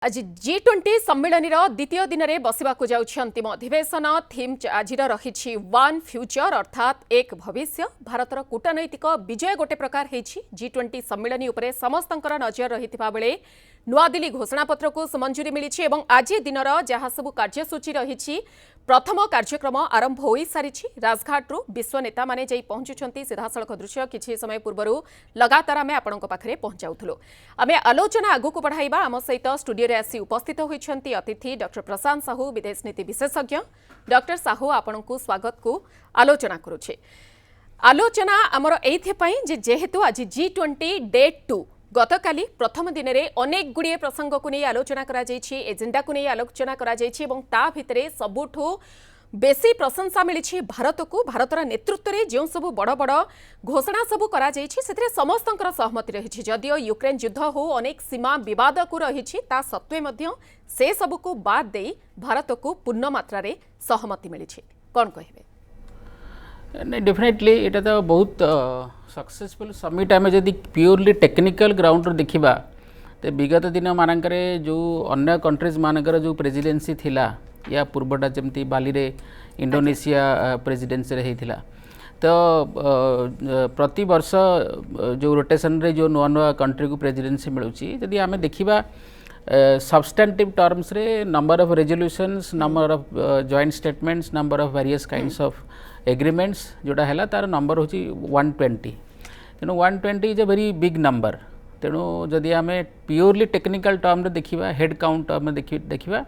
आज G20 सम्मेलन द्वितीय दिन में बसवाक अंतिम अधिवेशन थीम आज रही वन फ्यूचर अर्थात एक भविष्य भारतर कूटनैतिक विजय गोटे प्रकार G20 सम्मेलन उपर समस्त नजर रही बेले नुआदिल्ली घोषणापत्र को मंजूरी मिली आज दिन जहाँ सबू कार्यसूची रही प्रथम कार्यक्रम आरंभ हो सारी राजघाट विश्व नेता माने जाई पहुंचुछंती सीधासलख दृश्य किछि समय पूर्व लगातार आम आपण पाखे पहुंचाऊलु आम आलोचना आगु को बढ़ाइबा आम सहित स्टूडियो रे आसी उपस्थित होइछंती अतिथि डॉक्टर प्रशांत साहू विदेश नीति विशेषज्ञ डॉक्टर साहू आपण को स्वागत को आलोचना करुछे। आलोचना आमर एइथेपई जे जेहेतु आज G20 डे 2 गतकाली प्रथम दिन में अनेक गुड़िए प्रसंग को नहीं आलोचना करा जायछि एजेंडा को नहीं आलोचना करा जायछि एवं ता भितरे सबुठु बेसी प्रशंसा मिली भारत को भारतर नेतृत्व में जो सब बड़ बड़ घोषणा सब करा जायछि सेथिरे समस्तंकर सहमति रही जदियो यूक्रेन युद्ध हो अनेक सीमा विवाद को रही ता सत्वे मध्य से सब को बाद दे भारत को पूर्ण मात्रा रे सहमति मिली कौन कहबे? नहीं डेफिनेटली एटा तो बहुत सक्सेसफुल समिट आम जदि प्योरली टेक्निकल ग्राउंड देखा तो विगत दिन मानकर जो अन्य कंट्रीज मानकर जो प्रेसिडेंसी थिला या पूर्वटा जमती बाली रे इंडोनेशिया प्रेसिडेंसी रे होता तो प्रति वर्ष जो रोटेशन रे जो नुआ नुआ कंट्री को प्रेसिडेंसी मिलूची जदि आम देखा सब्सटेंटिव टर्म्स रे number of resolutions number of joint statements number of various kinds of agreements जोटा है तार नंबर हूँ 120 तेणु 120 is a very big number तेणु जदि आम प्योरली टेक्निकल टर्म रे देखा हेड काउंट टर्म देखा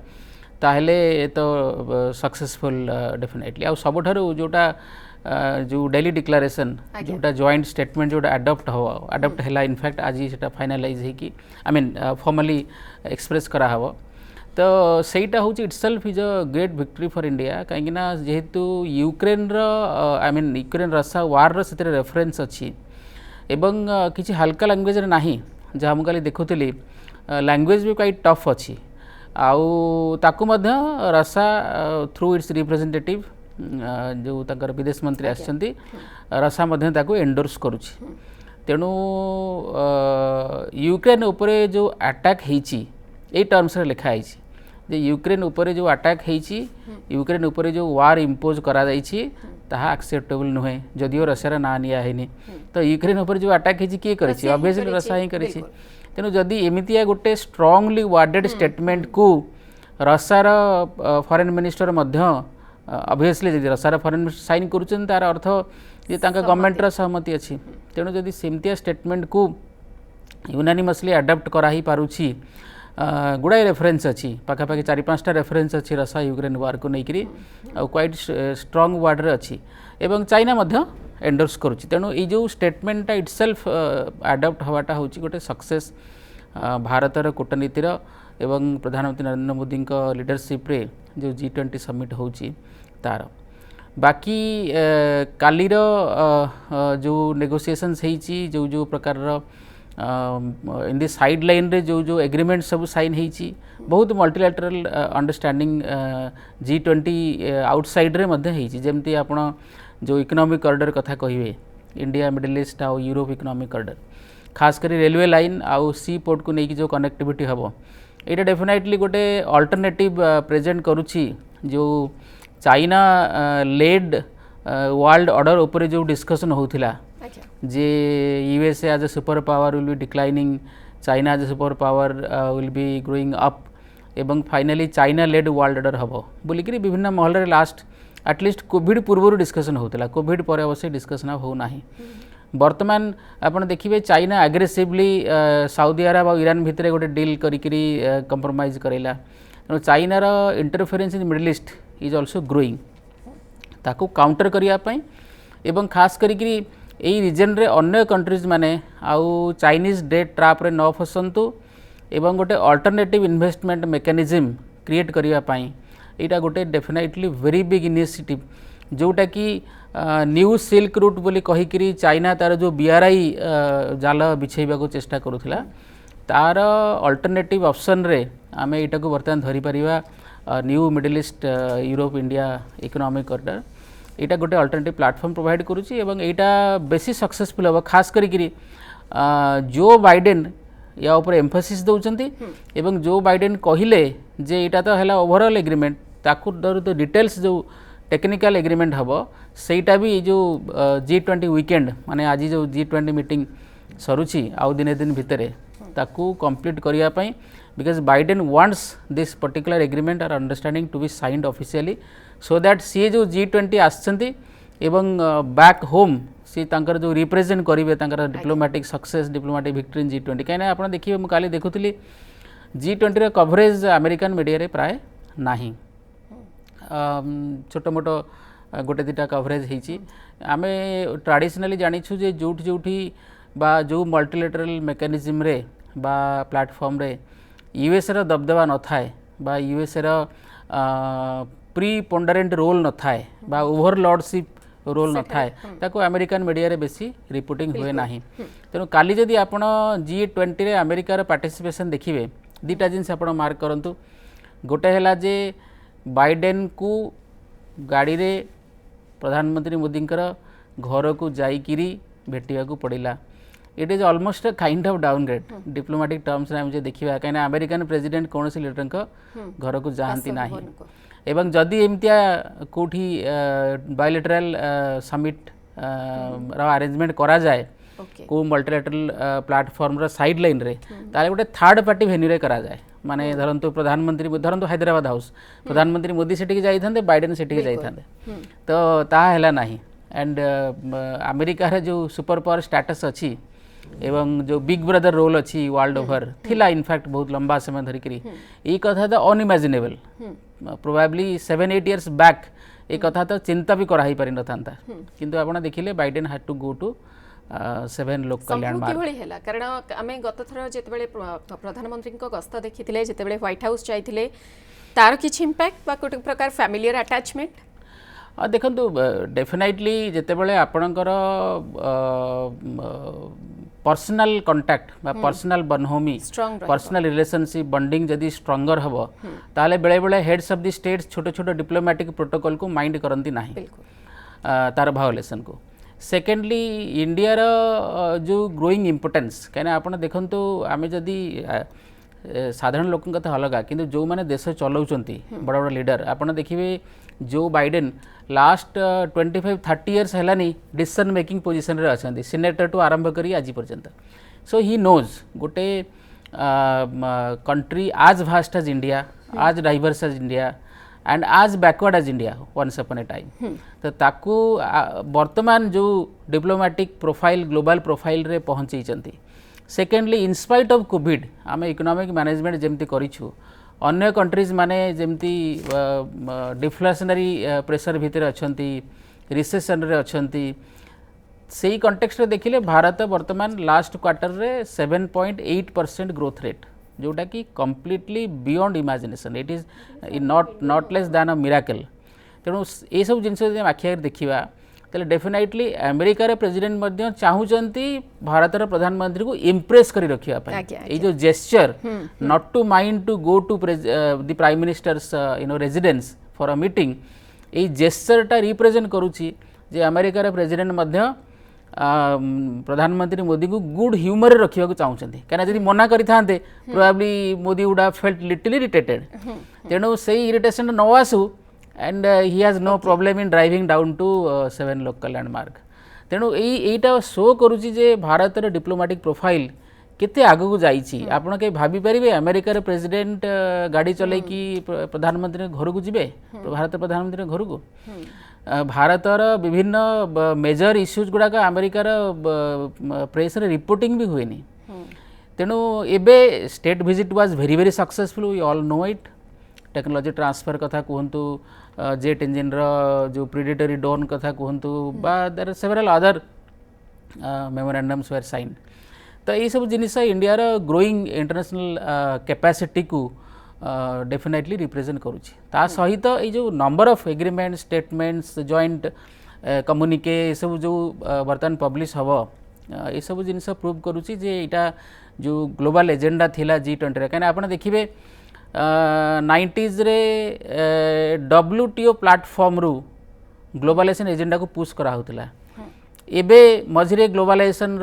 ताहले तो सक्सेसफुल डेफिनेटली आ सबुठारु जोटा जो डेली डिक्लेरेशन जोटा जॉइंट स्टेटमेंट जोटा अडप्ट है इनफैक्ट आज से फाइनालाइज होगी आई मीन फॉर्मली एक्सप्रेस करा हबो तो सहीटा हूँ itself is a great victory for India कहीं जेहेतु Ukraine I mean Ukraine Russia war से रेफरेन्स अच्छी एवं किसी हल्का लैंग्वेज ना जहाँ मुझे देखुली लैंग्वेज भी क्वाइट टफ अच्छी आउ ताकू मध्य रशिया थ्रू इट्स रिप्रेजेंटेटिव जो तंकर विदेश मंत्री आसछंती रशिया मध्य ताकू एंडोर्स करुछि तेणु यूक्रेन उपरे जो अटैक होइछि ए टर्म्स रे लिखा है जे यूक्रेन उपरे जो अटैक होइछि यूक्रेन उपरे जो वार इम्पोज करा जाइछि ताहा एक्सेप्टेबल नुहे जदियो रशिया ना निया हैनी तो यूक्रेन उपरे जो अटैक होइछि के करिछि ऑब्वियसली रशिया ही करिछि तेणु जदि एमितिया गोटे स्ट्रांगली वर्डेड स्टेटमेंट को रशियार फॉरेन मिनिस्टर मध्य ऑब्वियसली जदि रशियार फॉरेन मिनिस्टर साइन करूछन तार अर्थ जे तांका गवर्नमेंट रा सहमति अछि तेणु जदि सेमतिया स्टेटमेंट को यूनानिमसली अडॉप्ट करा ही पारुछि गुड़ाई रेफरेन्स अच्छी पाखापाखि 4-5टा रेफरेन्स अच्छी रशिया यूक्रेन वार को लेकरी क्वाइट स्ट्रांग वार्ड रे अच्छी एवं चाइना मध्य एंडोर्स करुच्ची तेणु ये जो स्टेटमेंटा इटसेल्फ अडॉप्ट हवाटा हूँ गोटे सक्सेस भारतर कूटनीतिर एवं प्रधानमंत्री नरेंद्र मोदी लीडरशिप रे जो G20 समिट होची तार बाकी कालीर जो नेगोशिएशंस होती जो जो प्रकार इन दी साइड लाइन रे जो जो एग्रीमेंट सब साइन होती बहुत मल्टीलैटरल अंडरस्टैंडिंग G20 आउटसाइड रे मध्य होती जमती आपण जो इकोनॉमिक कॉरिडोर कथा कहिबे इंडिया मिडिल ईस्ट आउ यूरोप इकोनॉमिक कॉरिडोर खास करी रेलवे लाइन आउ सी पोर्ट को लेकिन जो कनेक्टिविटी हबो एटा डेफिनेटली गोटे अल्टरनेटिव प्रेजेंट करुछि जो चाइना लेड वर्ल्ड ऑर्डर ऊपर जो डिस्कशन होउथिला जे USA as a super power will be declining China as a super power will be growing up एवं finally China led world order हबो बोलिकरी विभिन्न महल रे लास्ट एटलिस्ट कोविड पूर्व डिस्कशन होता कोविड पर अवश्य डिस्कशन हो ना बर्तमान आपड़ देखिए चाइना एग्रेसिवली साउदी अरब और ईरान भितर गोटे डील करी कंप्रोमाइज करेला चाइनार interference in Middle East is also growing ताकू काउंटर करने एवं खास करी यही रिजन रे अन्य कंट्रीज माने आउ चाइनीज डेट ट्राप रे न फसंतु एवं गोटे अल्टरनेटिव इन्वेस्टमेंट मेकानिज्म क्रिएट करने यहाँ गोटे डेफिनेटली वेरी बिग इनिशिएटिव जोटा कि न्यू सिल्क रूट बोली कहीकि चाइना तार जो BRI जाल बिछेबा को चेष्टा करुला तार अल्टरनेटिव ऑप्शन रे आम यहाँ को बर्तमान धरी परिवा new Middle East Europe India economic corridor यहाँ गोटे अल्टरनेटिव प्लेटफॉर्म प्रोवाइड करुच्ची एवं यहाँ बेसी सक्सेसफुल हम खास करी जो बाइडेन या ऊपर एम्फोसिस दौरान एवं जो बाइडेन कहले जे इटा तो है ओवरऑल एग्रीमेंट ताकू तो डिटेल्स जो टेक्निकल एग्रीमेंट हम सेटा भी जो G20 वीकेंड माने आज जो G20 मीटिंग सरुची आउ दिने दिन भितर ताकू कंप्लीट करिया पई because Biden wants this particular agreement or understanding to be signed officially so that सी जो G20 आछंती एवं बैक होम सी तांकर जो रिप्रेजेंट करिवे तांकर diplomatic success diplomatic victory in G20 कहीं आप देखिए मुझे काली देखुली G20 रे कवरेज अमेरिकन मीडिया रे प्राय नाही छोट मोट गोटे दुटा कवरेज होती आम ट्राडिशनली जानीछु जे जोठी जोठी बा जो मल्टीलेटरल मेकानिज्म रे बा प्लेटफॉर्म रे यूएस रो दबदबा न थाए बा यूएस रो प्री पोंडरेंट रोल न थाए बा ओवरलॉर्डशिप रोल न थाए ताको अमेरिकन मीडिया रे बेसी रिपोर्टिंग हुए नाही तेणु काली जदि आपण G20 रे अमेरिका रो पार्टिसिपेशन देखिबे दुटा जिनस आपण मार्क करंतु गोटे हैला जे बाइडेन को गाड़ी रे प्रधानमंत्री मोदी घर को जाइकिरी भेटिया को पड़िला it is almost a kind of downgrade diplomatic terms रे मुझे देखिबा कहीं अमेरिकन प्रेसिडेंट कौन सी लीडर घर को जाती ना एवं जदि एमतिया कोठी बायलैटरल समिट अरेंजमेंट करा जाए को मल्टीलेटरल प्लेटफॉर्म रो साइड लाइन रे ताले गोटे थर्ड पार्टी वेन्यू रे करा जाए माने धरंतु प्रधानमंत्री धरंतु हैदराबाद हाउस प्रधानमंत्री मोदी सेठी जाई थांदे बाइडेन सेठी जाई थांदे तो ता हैला नाही एंड अमेरिका रे जो सुपर पावर स्टेटस अछि एवं जो बिग ब्रदर रोल अच्छी वर्ल्ड ओवर थिला इनफैक्ट बहुत लंबा समय धरिकी ये कथा तो अनइमेजिनेबल प्रोबेबली 7-8 इयर्स बैक ये कथा तो चिंता भी कराई पारि न थांता किंतु आपण देखिले Biden had to go to 7 local landmark किभଳି ହେଲା କାରଣ ଆମେ ଗତ ଥର ଯେତେବେଳେ ପ୍ରଧାନମନ୍ତ୍ରୀଙ୍କ ଗସ୍ତ ଦେଖିଥିଲେ ଯେତେବେଳେ ହ୍ୱାଇଟ୍ ହାଉସ୍ ଯାଇଥିଲେ ତାର କିଛି ଇମ୍ପାକ୍ଟ ବା ଗୋଟେ ପ୍ରକାର ଫ୍ୟାମିଲିयर ଆଟାଚमेंट देखु डेफिनेटली जितेबाला आपणकर पर्सनल कंटाक्ट बा पर्सनल बनहोमी पर्सनल रिलेशनशिप बॉन्डिंग जदि स्ट्रंगर हम ताले बेले बेले हेड्स ऑफ द स्टेट्स छोटे छोटे डिप्लोमेटिक प्रोटोकॉल को माइंड करती ना तार भायोलेसन को सेकेंडली इंडिया जो ग्रोइंग इम्पोर्टेंस कहीं आप देखु आम जदि साधारण लोक कथा अलग किंतु जो मैंने देश चलाउछंती बड़ बड़ लीडर आपड़ देखिए जो बाइडेन लास्ट 25-30 इयर्स है डिसीजन मेकिंग पोजिशन रे अच्छा सीनेटर टू आरंभ करी आज पर्यंत सो ही नोज गोटे कंट्री आज भास्ट एज इंडिया आज डाइवर्स एज इंडिया एंड आज backward as India once upon a time तो ताकू वर्तमान जो डिप्लोमेटिक प्रोफाइल ग्लोबल प्रोफाइल रे पहुँची सेकेंडली इनस्पाइट ऑफ कोविड आम इकोनॉमिक मैनेजमेंट जमती करिछु अन्य कंट्रीज माने जमती डिफ्लेशनरी प्रेशर भितर अछंती रिसेशन रे अछंती सेही कॉन्टेक्स्ट रे देखिले भारत वर्तमान लास्ट क्वार्टर रे 7.8% ग्रोथ रेट जोटा कि completely beyond imagination it is not less than a miracle तेणु ये सब जिनस आखिर देखा तेल डेफिनेटली अमेरिकार प्रेसिडेंट चाहूँगी भारत प्रधानमंत्री को इम्प्रेस कर रखा जो gesture not to mind to go to the prime minister's residence for a meeting ये जेस्चरटा रिप्रेजेंट करुच्ची जे अमेरिकार प्रेसिडेंट प्रधानमंत्री मोदी को गुड ह्यूमर रखा चाहते कहीं जब मना करें probably Modi would have felt little irritated तेणु से इरिटेशन न आसू and he has no problem in driving down to 7 local landmark तेणु यहीटा शो करुच्ची जे भारत डिप्लोमेटिक प्रोफाइल केते आगू जाइए आपड़ कहीं भाभी पारे अमेरिकार प्रेसिडेंट गाड़ी चल प्रधानमंत्री घर को जी भारत प्रधानमंत्री घर को भारतर विभिन्न मेजर इश्यूज गुड़ाक अमेरिकार प्रेस रिपोर्टिंग भी हुए तेणु एबे state visit was very very successful we all know it technology transfer कथा कहतु जेट इंजिन जो प्रीडेटरी ड्रोन कथा कहतु बा there are several other memorandums were sign तो ये सब जिनिस इंडिया ग्रोइंग इंटरनेशनल कैपेसिटी को डेफिनेटली रिप्रेजेंट करुच्ची ता सहित ये जो number of agreement statements joint communique ये सब जो बर्तमान पब्लिश हम ये सब जिनिस प्रूव करुच्ची जे यहाँ जो ग्लोबल एजेंडा थिला G20 कहीं आप देखिए 90s रे WTO प्लेटफॉर्म रु ग्लोबलाइजेशन एजेंडा को पुश करा होतिला एबे मझे ग्लोबलाइजेशन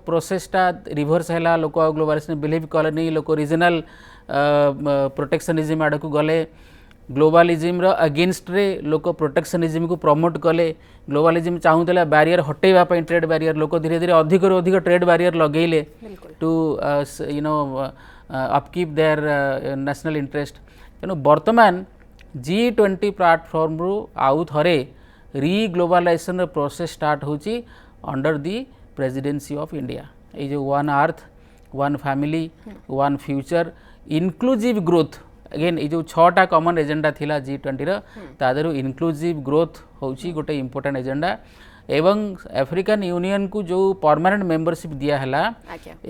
प्रोसेसटा रिभर्स है लोक ग्लोबलाइजेशन बिलीव कलेनी लोक रिजनल प्रोटेक्शनिज्म आड़ को गले ग्लोबलिज्म अगेंस्ट रे लोक प्रोटेक्शनिज्म को प्रमोट कले ग्लोबलिज्म चाहूला बैरियर हटेवाई ट्रेड बैरियर लोक धीरे धीरे अधिक अधिक ट्रेड बैरियर लगेले to you know upkeep their national interest तेणु बर्तमान G20 प्लाटफॉर्म रु आउ थरे री ग्लोबलाइजेशन प्रोसेस स्टार्ट होची under the presidency of India ये जो one earth one family one future inclusive growth again ये जो 6टा कॉमन एजेंडा थिला G20 रो तादरु इनक्लूसिव ग्रोथ होची गोटे इंपोर्टेंट एजेंडा एवं अफ्रीकन यूनियन को जो परमानेंट मेंबरशिप दिया हला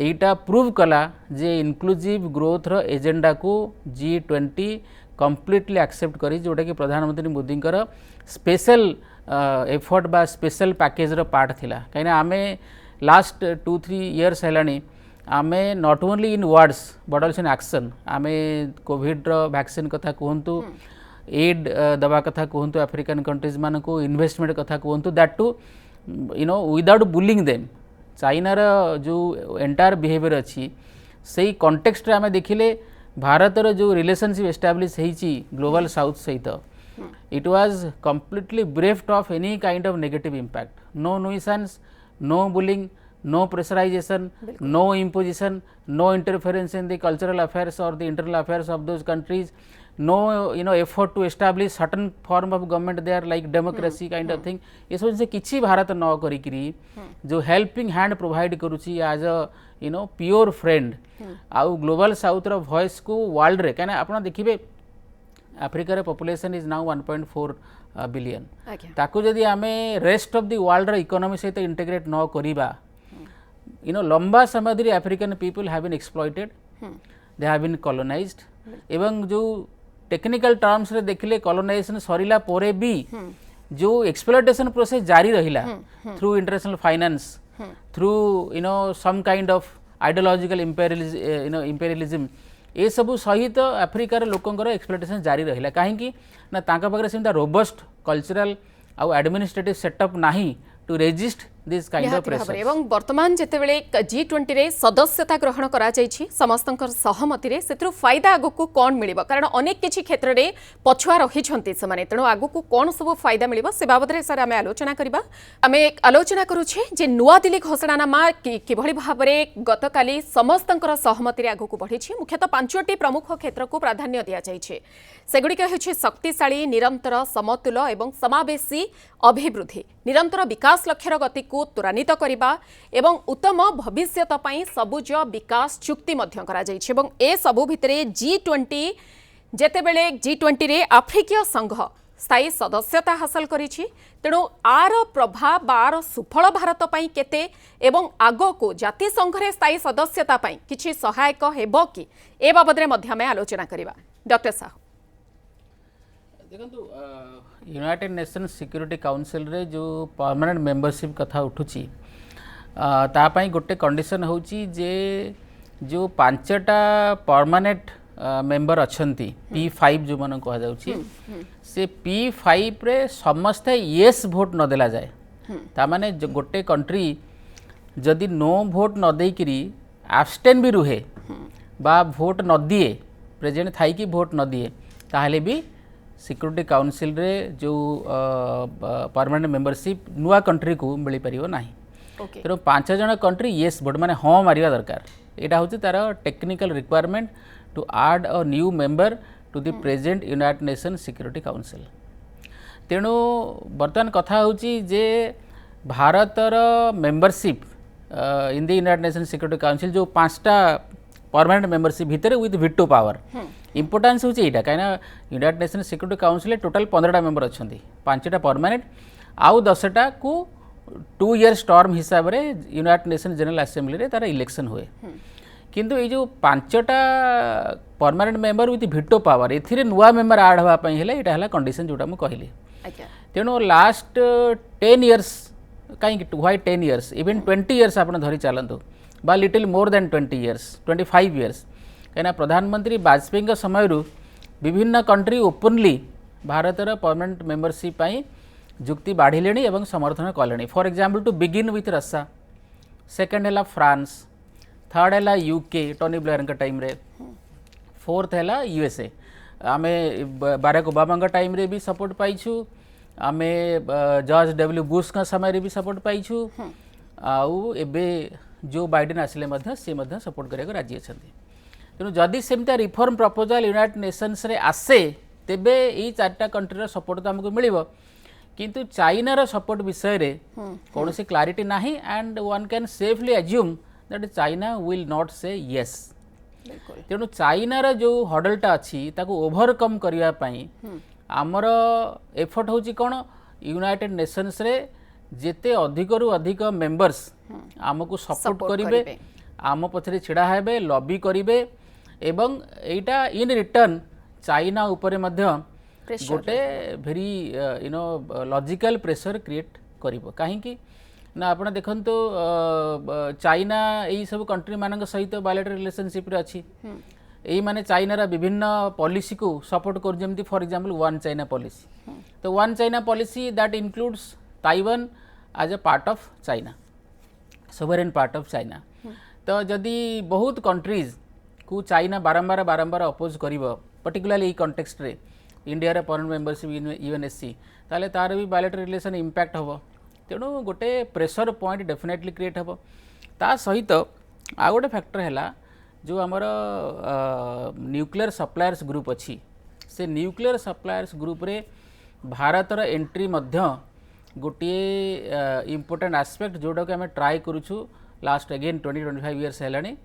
एटा प्रूव कला जे इनक्लूसिव ग्रोथ रो एजेंडा को G20 कंप्लीटली एक्सेप्ट करी जोटा कि प्रधानमंत्री मोदी स्पेशल एफर्ट बा स्पेशल पैकेज रो पार्ट थिला कहीं आमे लास्ट 2-3 इयर्स हेलानी आमे not only in words but also in action आमे कोविड रो वैक्सीन कथा कहतु एड दवा कथा कहतु अफ्रीकन कंट्रीज मान को इन्वेस्टमेंट कथा कहतु that to you know without bullying them China रो जो एंटायर बिहेवियर अच्छी से कॉन्टेक्स्ट रे आमे देखिले भारत रो जो रिलेशनशिप एस्टाब्लिश होईची ग्लोबल साउथ सहित it was completely bereft of any kind of negative impact no nuisance no bullying no pressurization no imposition no interference in the cultural affairs or the internal affairs of those countries no you know effort to establish certain form of government there like democracy kind of thing ये सब से किछि भारत न करी करी जो helping hand provide करूची as a you know pure friend आउ ग्लोबल साउथ रो वॉइस को वर्ल्ड रे कहना आपण देखिबे अफ्रीका रे पॉपुलेशन इज नाउ 1.4 बिलियन ताको जदी आमे रेस्ट ऑफ द वर्ल्ड रो इकोनॉमी सहित इंटीग्रेट न करिबा you know लंबा समय धरी African people have been exploited they have been colonised एवं जो टेक्निकल टर्म्स रे देखले कॉलोनाइजेशन सरीला पोरे भी जो एक्सप्लॉइटेशन प्रोसेस जारी रहिला through international finance through you know some kind of ideological imperialism ए सबु सहित अफ्रिकार लोकंकर एक्सप्लॉइटेशन जारी रहिला काहेकि ना तांका पाखरे सेमता रोबस्ट कल्चरल आउ एडमिनिस्ट्रेटिव सेटअप नाही to resist this kind of pressure एवं वर्तमान जेतेबेले G20 रे सदस्यता ग्रहण करा जायछि समस्तंकर सहमति रे सेत्रु फायदा आगु को कोन मिलिबो कारण अनेक किछि क्षेत्र रे पछुआ रहि छन्ति समाने तेणु आगु को कोन सब फायदा मिलिबो से बाबद रे सर आमे आलोचना करिबा आमे आलोचना करूछे जे नुवा दिल्ली घोषणानामा किभଳି भाबरे गतकाली समस्तंकर सहमति रे आगु को बढ़िछि मुख्यतः 5टी प्रमुख क्षेत्र को प्राधान्य दिया जायछि सेगुडिक हेछि शक्तिशाली निरंतर समतुल एवं समावेशी अभिवृद्धि निरंतर विकास लक्ष्यर गति को त्वरान्वित करबा एवं उत्तम भविष्यत पई सबुज विकास चुक्ति मध्य करा जायछि एवं ए सबु भितरे G20 जेतेबेले G20 रे अफ्रीकीय संघ स्थायी सदस्यता हासिल करिछि तेणु आर प्रभाव बार सुफल भारत पई केते एवं आगो को जाति संघ रे स्थायी सदस्यता पई किछि सहायक हेबो कि ए बाबद रे मध्य में आलोचना करबा डॉक्टर साहब देखो यूनाइटेड नेशंस सिक्योरिटी काउंसिल रे जो परमानेंट मेंबरशिप कथा उठुची तापाई गोटे कंडीशन होची जे जो 5टा परमानेंट मेंबर अच्छंती P5 जो मन कहा जाउची से P5 रे समस्त येस वोट न देला जाए ता माने गोटे कंट्री जदि नो वोट न देई करी एब्सटेन भी रुहे बा वोट न दिए प्रेजेंट थाई की वोट न दिए ताहले भी सिक्योरिटी काउंसिल रे जो परमानेंट मेंबरशिप नुआ कंट्री को मिल पारिबो नाही तेणु 5 जन कंट्री येस वोट माने हाँ मारिबा दरकार एटा होची तार technical requirement to add a new member to the present United Nation Security Council तेणु बर्तमान कथा होची जे भारतर membership in the United Nation Security Council जो 5टा परमानेंट मेंबरशिप भितर विथ वीटो पावर इंपोर्टेंस होची एटा काइना United Nation Security Council total 15टा मेंबर अच्छंती 5टा परमानेंट आउ 10टा को 2 इयर्स टर्म हिसाब रे यूनाइटेड नेशन जनरल असेंबली रे तार इलेक्शन हुए किंतु ये जो 5टा permanent member with veto power एथिरे नुआ मेंबर ऐड होवा पई हेले एटा हला कंडीशन जोटा मु कहली तेणु लास्ट 10 इयर्स कहीं व्हाई 10 इयर्स इवन 20 इयर्स आप धरी चलतु बा little more than 20 years 25 years कहीं प्रधानमंत्री वाजपेयी समय विभिन्न कंट्री ओपनली भारतर परमानेंट मेंबरशिप जुक्ति बाढ़िले एवं समर्थन कले for example to begin with Russia second है फ्रांस थर्ड है यूके टोनी ब्लेयर टाइम रे फोर्थ है यूएसए आमे बाराक ओबामा टाइम रे भी सपोर्ट पाइछु आमे जॉर्ज डब्ल्यू बुश का समय रे भी सपोर्ट पाइछु आउ एबे जो बाइडेन आसिले मध्य से मध्य सपोर्ट करने राजी अच्छा तेणु जदि सेमता रिफॉर्म प्रपोजल यूनाइटेड नेशंस रे आसे तेबे यही चार्टा कंट्रीर सपोर्ट तो आमको मिल किंतु चाइनार सपोर्ट विषय रे कौन सी क्लारिटी नाही and one can safely assume that China will not से येस तेणु चाइनार जो हडलटा अच्छी ताको ओभरकम करने आमर एफर्ट होची कौन यूनाइटेड नेशंस रे जेते अधिक रु अधिक मेंबर्स आमको सपोर्ट करिवे आम पछरे छिड़ा हेबे लॉबी करिवे एवं एटा इन रिटर्न चाइना उपरे मध्य गोटे भेरी लॉजिकल प्रेशर क्रिएट करिवो काहेकि ना आपण देखंतु चाइना यही सब कंट्री मानक सहित बायलैटरल रिलेशनशिप रे अछि यही माने चाइनार विभिन्न पॉलिसी को सपोर्ट कर जेमती for example one China policy तो one China policy that includes Taiwan as a part of China sovereign part of China तो जदि बहुत कंट्रीज को चाइना बारंबार बारंबार अपोज करिवो पर्टिकुलरली ई कॉन्टेक्स्ट रे इंडिया रे परमानेंट मेंबरशिप यूएनएससी ताले तार भी बायलैटरल रिलेशन इंपैक्ट हबो तेणु गोटे प्रेशर पॉइंट डेफिनेटली क्रिएट हम ता सहित आ गोटे फैक्टर है जो आमर न्यूक्लियर सप्लायर्स ग्रुप अच्छी से न्यूक्लियर सप्लायर्स ग्रुप रे भारतर एंट्री मध्य गोटे इम्पोर्टेंट आस्पेक्ट जोटा कि आम ट्राए करूँ लास्ट अगेन 20-25 इयर्स है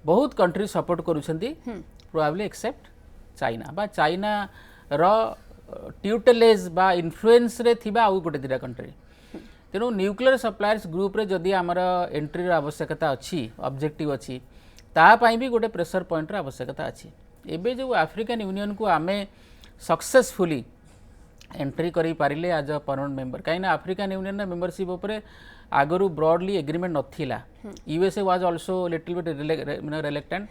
बहुत कंट्री सपोर्ट करुँच प्रोबेबली एक्सेप्ट चाइना बा चाइना रो ट्यूटेलेज बा इन्फ्लुएंस रे थिबा आउ गोटे दिटा कंट्री तेणु न्यूक्लियर सप्लायर्स ग्रुप रे जदि आमर एंट्री आवश्यकता अच्छी ऑब्जेक्टिव अच्छी तापाई भी गोटे प्रेशर पॉइंट आवश्यकता अच्छी एबे जो अफ्रीकन यूनियन को आमे सक्सेसफुली एंट्री करी पारिले एज अ परमानेंट मेंबर कहीं अफ्रीकन यूनियन मेंबरशिप उपरे आगरू ब्रॉडली एग्रीमेंट नथिला USA was also little bit reluctant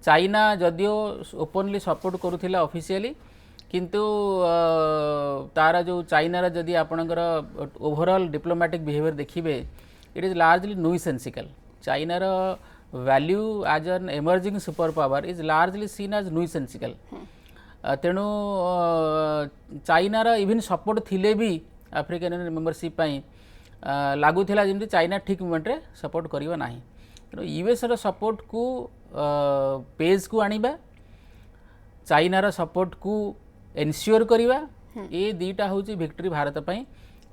China जदियो ओपनली सपोर्ट करुथिला ऑफिशियली किंतु तारा जो चाइनार जदि आपणकर ओवरऑल डिप्लोमेटिक बिहेवियर देखिए इट इज लार्जली नुइसेंसिकल चाइनार value as an emerging super power is largely seen as nuisancical तेणु चाइनार इवन सपोर्ट थिले भी अफ्रीकन यूनियन मेंबरशिप लगुला जमी चाइना ठीक मोमेंट रे सपोर्ट करियो नाही तेणु यूएस रो सपोर्ट को पेज को आनिबा चाइनार सपोर्ट को एनश्योर करिवा ये दीटा हूँ विक्ट्री भारत पई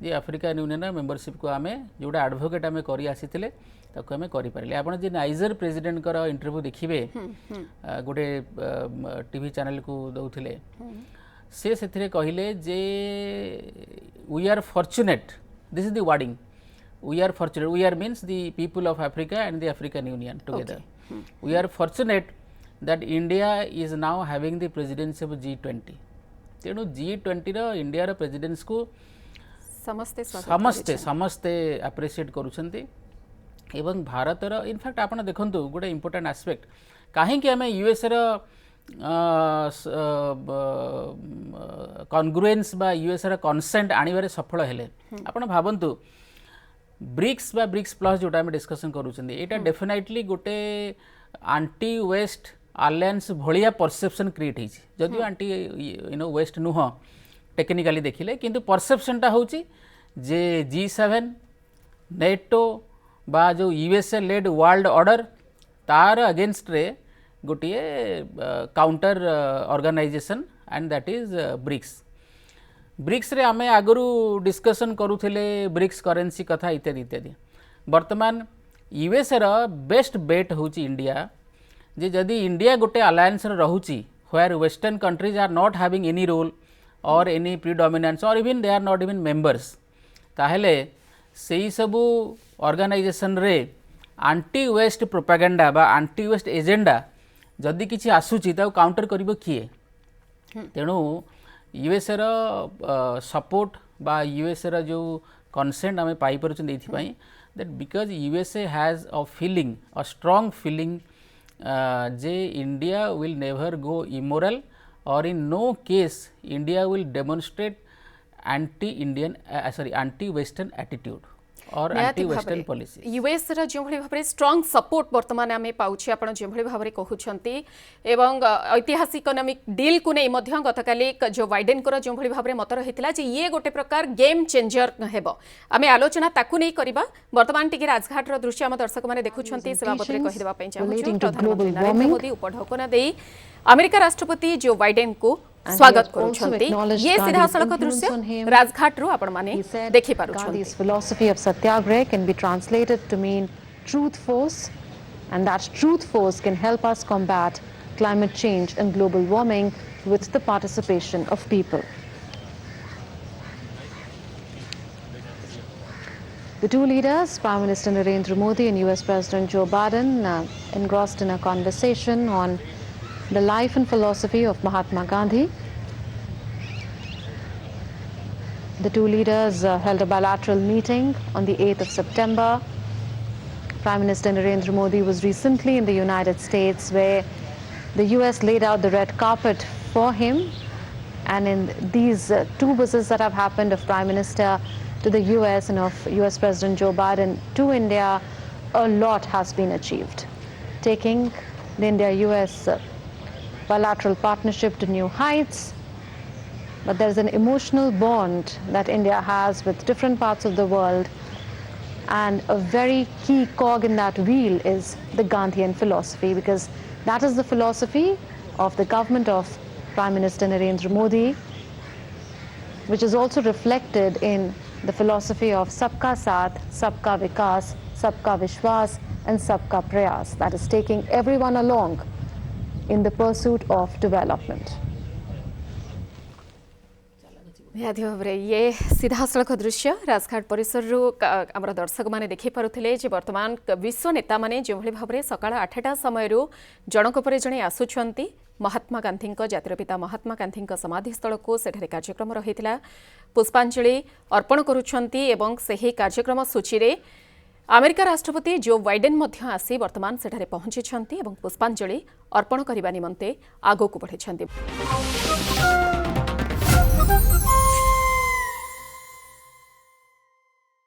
जे अफ्रीकन यूनियन मेंबरशिप को आमे जोटा एडवोकेट आमे करी आसीथिले ताको आमे करि पारिले आपण जे नाइजर प्रेसिडेंट कर इंटरव्यू देखिबे गोटे टीवी चैनल को दउथिले से सेथिरे कहिले जे we are fortunate this is the wording we are fortunate we are means the people of Africa and the African Union together we are fortunate that India is now having the presidency of G20 तेणु G20 रो India रो precedence को समस्ते समस्ते समस्ते appreciate करूछंती एवं भारत रो in fact आपण देखंतु गोटे important aspect काहे कि हमें यूएस रो कॉन्ग्रुएंस बा यूएस रो कंसेंट आनिबारे सफल हेले आपण भाबंतु ब्रिक्स बा ब्रिक्स प्लस जोटा हम डिस्कशन करूछंती एटा डेफिनेटली गोटे आंटी वेस्ट आलियंस भलिया परसेप्शन क्रिएट होती जदिव आंटी वेस्ट नुह टेक्निकली देखिले किंतु परसेप्शनटा होची जे G7 नेटो बा जो यूएसए लेड वर्ल्ड ऑर्डर तार अगेंस्ट रे गोटे counter organisation and that is BRICS BRICS रे आमे आगरू डिस्कशन करूथिले ब्रिक्स करेंसी कथा इत्यादि इत्यादि वर्तमान यूएसए रो बेस्ट बेट होची इंडिया जे जदि इंडिया गोटे अलायंस रहुची where western countries are not having any role or any predominance or even they are not even members ताहले सेही सबु ऑर्गेनाइजेशन रे आंटी वेस्ट प्रोपेगेंडा बा आंटी वेस्ट एजेंडा जदि किछि आसुची ताऊ काउंटर करिवो किए तेणु यूएसए रो सपोर्ट बा यूएसए रो जो कंसेंट आमे पाई परछन एथि पई that because USA has a feeling a strong feeling जे India will never go immoral or in no case India will demonstrate anti Indian sorry anti western attitude और निहाती एंटी वेस्टर्न भाବରେ पॉलिसी यूएस ର ଯେଉଁଭଳି ଭାବରେ strong support ବର୍ତ୍ତମାନ ଆମେ ପାଉଛେ ଆପଣ ଯେଉଁଭଳି ଭାବରେ କହୁଛନ୍ତି ଏବଂ ଐତିହାସିକ ଇକୋନୋମିକ୍ ଡିଲ୍କୁ ନେଇ ମଧ୍ୟ ଗତକାଲି ଜୋ ବାଇଡେନଙ୍କର ଯେଉଁଭଳି ଭାବରେ ମତ ରହିଥିଲା ଯେ ଇଏ ଗୋଟେ ପ୍ରକାର ଗେମ୍ ଚେଞ୍ଜର ହେବ ଆମେ ଆଲୋଚନା ତାକୁ ନେଇ କରିବା ବର୍ତ୍ତମାନ ଟିକେ ରାଜଘାଟର ଦୃଶ୍ୟ ଆମ ଦର୍ଶକମାନେ ଦେଖୁଛନ୍ତି ସେ ବାବଦରେ କହିଦେବା ପାଇଁ ଚାହୁଁଛୁ ପ୍ରଧାନମନ୍ତ୍ରୀ ନରେନ୍ଦ୍ର ମୋଦି ଉପଢୌକନ ଦେଇ ଆମେରିକା ରାଷ୍ଟ୍ରପତି ଜୋ ବାଇଡେନଙ୍କୁ स्वागत करुछंती ये सीधा सड़क दृश्य राजघाट रु आपण माने देखि पारुछंती Gandhi's philosophy of satyagrah can be translated to mean truth force, and that truth force can help us combat climate change and global warming with the participation of people. The two leaders, Prime Minister Narendra Modi and US President Joe Biden, engrossed in a conversation on the life and philosophy of Mahatma Gandhi. The two leaders held a bilateral meeting on the 8th of September. Prime Minister Narendra Modi was recently in the United States, where the US laid out the red carpet for him. And in these two visits that have happened of Prime Minister to the US and of US President Joe Biden to India, a lot has been achieved, taking the India-US bilateral partnership to new heights. But there's an emotional bond that India has with different parts of the world, and a very key cog in that wheel is the Gandhian philosophy, because that is the philosophy of the government of Prime Minister Narendra Modi, which is also reflected in the philosophy of Sabka Saath, Sabka Vikas, Sabka Vishwas and Sabka Prayas, that is taking everyone along in the pursuit of development. निहाती भाବରେ ये सीधा सड़क दृश्य राजघाट परिसर आमर दर्शक मैंने देखी पारुथिले जे वर्तमान विश्व नेता माने जेभଳି भाବରେ सकाळ 8टा समयରୁ जणक परे जणे आसुछंती महात्मा गांधी जातिर पिता महात्मा गांधी समाधि स्थल को सेठारे कार्यक्रम रहितला पुष्पांजलि अर्पण करुछंती एवं सेही कार्यक्रम सूची रे अमेरिका राष्ट्रपति जो बाइडेन मध्य आसी वर्तमान सेठारे पहुंची छंती एवं पुष्पांजलि अर्पण करबा निमंते आगो को बढ़िछंती।